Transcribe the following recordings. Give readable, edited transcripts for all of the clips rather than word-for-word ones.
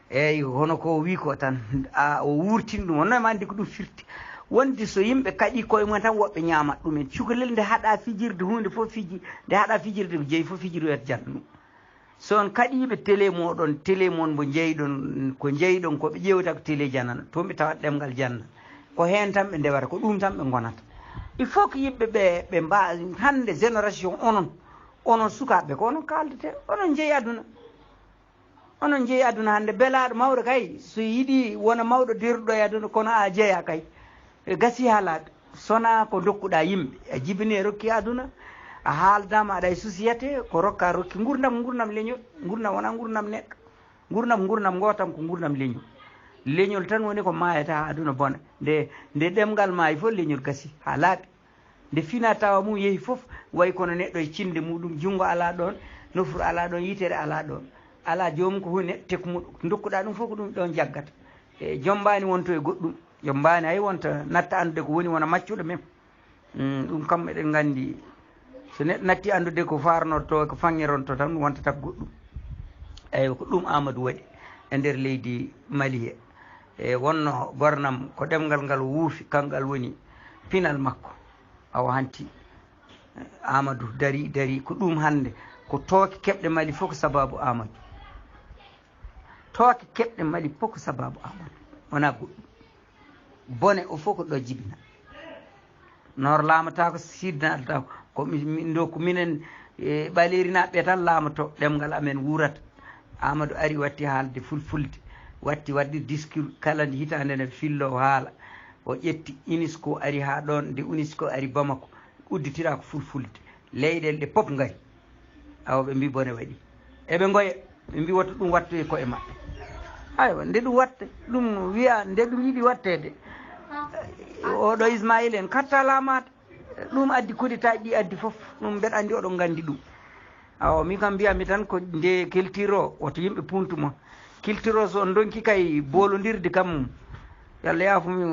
eyyi hono ko wi ko tan o wurtini ɗum wonno ma andi ko ɗum firti wondi so yimɓe kaƴi koye mumen tan woɓɓe ñamat ɗumen cukalel nde haɗa fijirde hunde fof fiji nde haɗa fijirde ko jeeyi fof fijiri wiyata janna ɗum so on kaɗiɓe télé moɗon télé mon mo jeyɗon ko jeyɗon koɓe ƴewta ko télé janana toon ɓe tawat ɗemgal janna ko hen tan ɓe ndewata ko ɗum tan ɓe gonata il faut que yimɓe ɓe mba hande génération onon sukaɓe ko onon kaldete onon jeeyi aduna hande belaɗo mawɗo kay so yiiɗi wona mawɗo derɗo e aduna kono a jeeya kay gasi haalaɓe sona ko dokkuɗa yimɓe a jibini e rokki aduna a haaldama aɗa e société ko rokka rokki gurdam leñol gurdam wona gurdam neɗɗo gurdam gotam ko gurdam leñol tan woni ko mayata ha aduna bona nde ɗemgal maayi fof leñol gasi ha laaɓi nde fina tawa mum yeehi fof way kono neɗɗo e cinde muɗum junngo ala ɗon nofuru ala ɗon yitere ala ɗon ala jomum ko hunde tekmuɗo dokkuɗa ɗum fof ko ɗum ɗon jaggata e jombani wonto e goɗɗum jombani hay wonta natta andude ko woni wona maccuɗo même ɗum kam eɗen gandi so neɗɗo natti andude ko farnorto ko fangeronto tan ɗum wontata ko goɗɗum eyyi ko ɗum Amadou waɗi e nder leydi Mali he e wonno gornam ko ɗemgal ngal wuufi kangal woni pinal makko awa hanti Amadou dari ko ɗum hande ko tooke keɓɗe Mali fof ko sababu Amadou tooke keɓɗe Mali fof ko sababu Amadou wona goɗɗum bone o fof ko ɗo jibina nor laamata ko sidnata ko ɗo ko minen ɓalerinaɓe tan laamato ɗemgal amen wurata Amadou ari watti haalde fulfulde watti wadde discours kala nde hitande nde fillo haala o ƴetti UNESCO ari ha ɗon nde UNESCO ari Bamako udditira ko fulfulde leyɗele ɗe pop ngari awa ɓe mbi bone waɗi eɓe goya ɓe mbi woto ɗum wattu e koye maɓɓe aywa nde ɗum watte ɗum wiya nde ɗum yiɗi wattede oɗo Ismaïl en katta lamade ɗum addi koditaji ɗi addi foof ɗum mbeɗa andi oɗon gandi ɗum awa min kam mbiyami tan ko nde keltiro woto yimɓe puntumo kiltiro so on donki kay bolodirde kam yalla yaafumi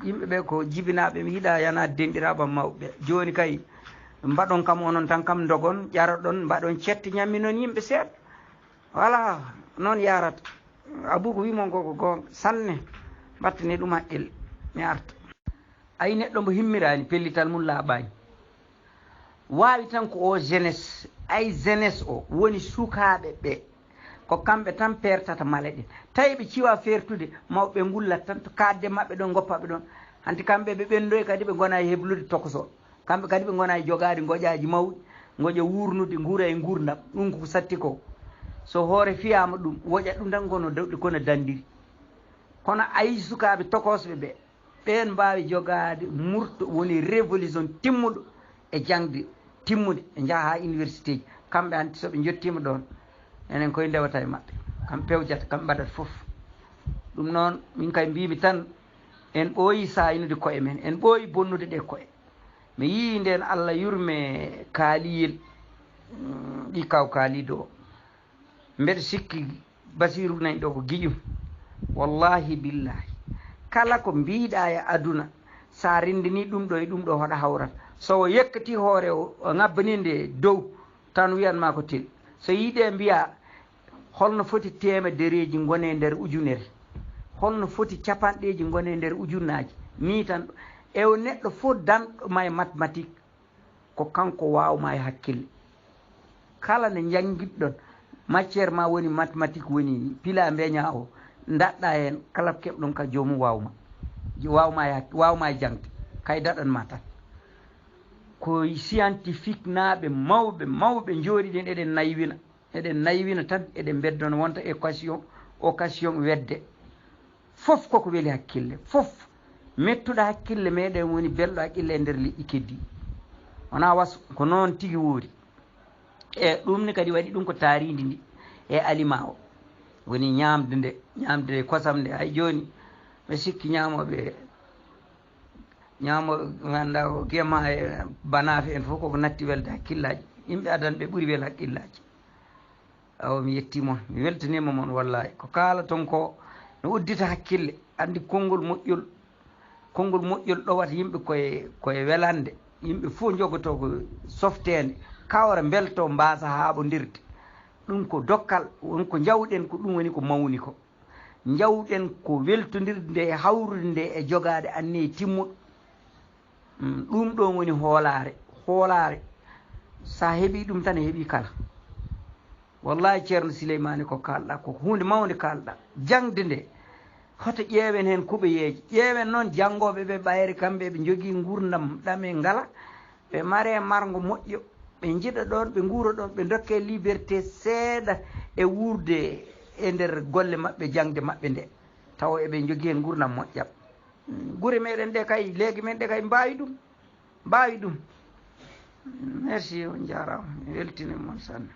yimɓe ɓe ko jibinaɓe mi yiiɗa yanade denɗiraɓam mawɓe joni kay mbaɗon kam onon tan kam dogon ƴaroɗon mbaɗon cetti ñammi noon yimɓe seeɗa voilà noon yarata Abou ko wimon koko gonga sanne mbattani ɗum haqqille mi arta ayi neɗɗo mbo himmirani pellital mum laaɓani wawi tan ko o jeunesse ay jeunesse o woni sukaɓe ɓe ko kamɓe tan pertata mala ɗin tawi ɓe ciwa fertude mawɓe gullat tan to kadde maɓɓe ɗon goppaɓe ɗon hanti kamɓe ɓe ɓendoy kadi ɓe gona e heblude tokoso kamɓe kadi ɓe gona e jogade goƴaji mawɗi goƴa wurnude guura e gurdam ɗum koko satti ko so hoore fiyama ɗum woƴat ɗum tan gono dawɗi kono dandiri kono ayi sukaɓe tokosɓe ɓe ɓen mbawi jogade murto woni révolution timmuɗo e jangde timmude e jaaha ha université ji kamɓe hanti soɓe jottima ɗon enen koye ndewata e maɓɓe kamɓe pewjata kamɓe mbaɗata foof ɗum noon min kay mbimi tan en ɓooyi sayinude koye men en ɓooyi bonnude ɗe koye mi yii nden Allah yurme kaaliyel ɗi kaw kaalido o mbeɗa sikki Basiru nayi ɗo ko giƴum wallahi billahi kala ko mbiɗa e aduna sa rendini ɗum ɗo e ɗum ɗo hoɗa hawrata so yekkati hoore o ŋabbaninde dow tan wiyanma ko tel so yiiɗe mbiya holno foti temedereji gone nder ujunere holno foti capanɗeji gone nder ujunnaji ni tan ewo neɗɗo fof danɗo ma e mathématique ko kanko wawma e hakkille kala ne jangguiɗɗon matiére ma woni mathématique woni pila mbeña o daɗɗa hen kala keɓɗon ka jomum wawma e jangde kay daɗanma tan ko scientifique naaɓe mawɓe jooɗiɗen eɗen naywina tan eɗen beddono wonta occasion wedde fof koko weeli hakkille fof mettuɗo hakkille meɗen woni belɗo haqqille e nder liƴƴi keddi wona waso ko noon tigui woori e ɗum ni kadi waɗi ɗum ko taaridi ndi e aliment o woni ñamde kosam nde hay joni mi sikki ñamoɓe ganduɗa ko guema e banafe en fof koko natti welde hakkillaji yimɓe adana ɓe ɓuuri welde hakkillaji awo mi yettimon mi weltanima moon wallahi ko kala ton ko no uddita hakkille andi konngol moƴƴol ɗowata yimɓe koye welande yimɓe fof jogoto ko softede kawra belto mbasa haaɓodirde ɗum ko dokkal wonko jawɗen ko ɗum woni ko mawni ko jawɗen ko weltodirde nde e hawrude nde e jogaade anniye timmuɗo ɗum ɗon woni hoolaare sa heeɓi ɗum tan e heeɓi kala wallahi ceerno Souleymane ko kalɗa ko hunde mawde kalɗa jangde nde hoto ƴeewen heen kuɓeyeeje ƴeewen noon janngoɓe ɓe ɓayre kamɓe ɓe jogii gurdam ɗame ngala ɓe mare margo moƴƴo ɓe jiɗa ɗon ɓe nguura ɗon ɓe dokke liberté seeɗa e wurde e nder golle maɓɓe jangde maɓɓe nde taw eɓe jogii heen gurdam moƴƴam gure meɗen ɗe kay leegi men ɗe kay mbawi ɗum merci on jarama mi weltini mon sanne